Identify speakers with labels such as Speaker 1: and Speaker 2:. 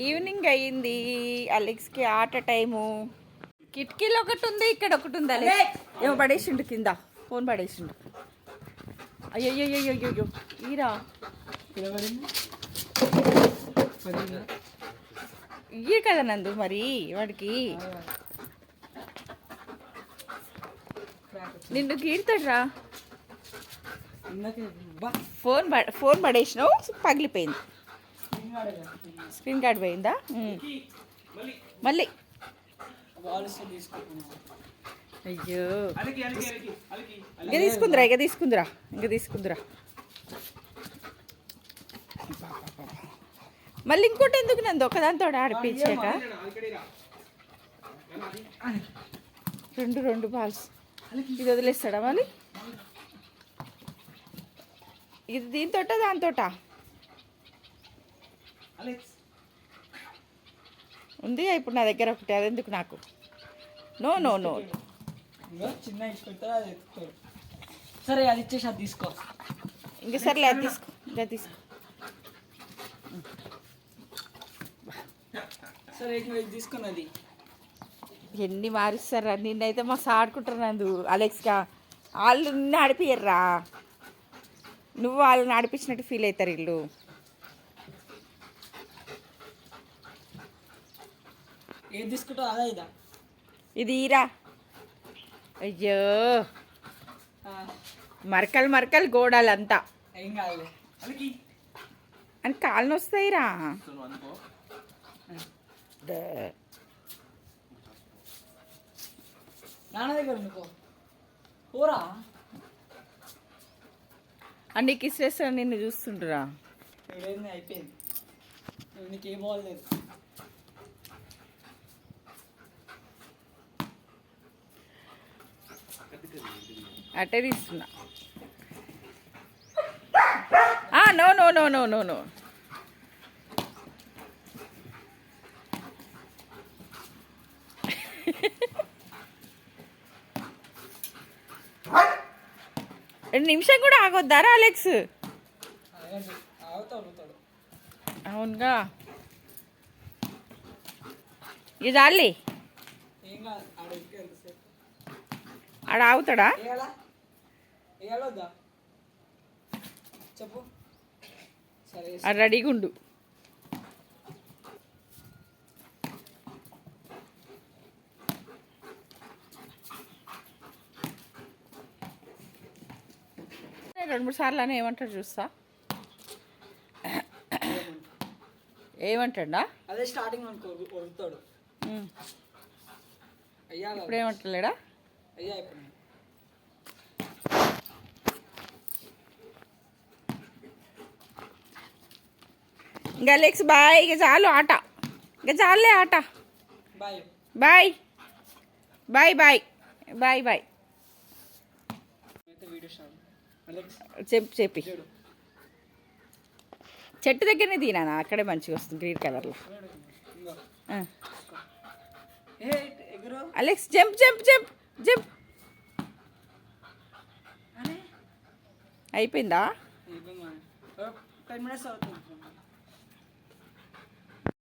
Speaker 1: Evening అయ్యింది. అలెక్స్కి ఆట time. కిటికీలో ఒకటి ఉంది, ఇక్కడ ఒకటి ఉంది. అలెక్స్ ఏమో పడేసిండు కింద, ఫోన్ పడేసిండు. అయ్యో ఈరా ఇయ్యే కదా నందు మరి వాడికి. నిన్ను గీరుతాడురా. ఫోన్ పడేసినావు, పగిలిపోయింది. స్క్రీన్ కార్డ్ పోయిందా? మళ్ళీ అయ్యో ఇంకా తీసుకుందిరా. మళ్ళీ ఇంకోటి ఎందుకు నందు ఒకదాంతో ఆడిపించాక రెండు బాల్స్ ఇది వదిలేస్తాడా మళ్ళీ? ఇది దీంతోట దాంతోట ఉంది ఇప్పుడు నా దగ్గర ఒకటి. అదెందుకు నాకు? నో
Speaker 2: చిన్న సరే అది ఇచ్చేసి అది తీసుకో.
Speaker 1: ఇంకా సర్లే అది తీసుకో.
Speaker 2: సరే తీసుకున్నది.
Speaker 1: ఎన్ని మారిస్తారా నిన్నైతే మస్తు ఆడుకుంటున్నాను అలెక్స్గా. వాళ్ళు నిన్ను ఆడిపియ్యర్రా, నువ్వు వాళ్ళని ఆడిపించినట్టు ఫీల్ అవుతారు వీళ్ళు.
Speaker 2: ఏది తీసుకుంటావు? అదా ఇదా?
Speaker 1: ఇది ఈరా. అయ్యో మరకలు గోడాలంతా
Speaker 2: ఏం కాదులే
Speaker 1: అని కాళ్ళు వస్తాయిరా.
Speaker 2: నాన్న దగ్గర పోరా.
Speaker 1: అన్ని కిస్సేస్తా నిన్ను చూస్తుంటురా.
Speaker 2: అయిపోయింది, నీకేం బాగలేదు.
Speaker 1: అట్టే తీస్తున్నా. నో రెండు నిమిషం కూడా ఆగొద్దారా అలెక్స్? అవునుగా ఇది చాలే. ఆడ ఆగుతాడా?
Speaker 2: చెప్పు.
Speaker 1: అది రెడీగా ఉండు. రెండు మూడు సార్లు అని ఏమంటాడు చూస్తా. ఏమంటాడా?
Speaker 2: అదే స్టార్టింగ్ వదులుతాడు. అయ్యా
Speaker 1: ఇప్పుడు ఏమంటలేడా?
Speaker 2: అయ్యా ఇప్పుడు
Speaker 1: ఇంకా అలెక్స్ బాయ్. ఇక చాలు ఆట, ఇక చాలే ఆట. బాయ్. చెప్పి చెట్టు దగ్గరనే తీనా, అక్కడే మంచిగా వస్తుంది గ్రీన్ కలర్లో. Alex jump. అయిపోయిందా?
Speaker 2: 10 minutes అవుతుంది.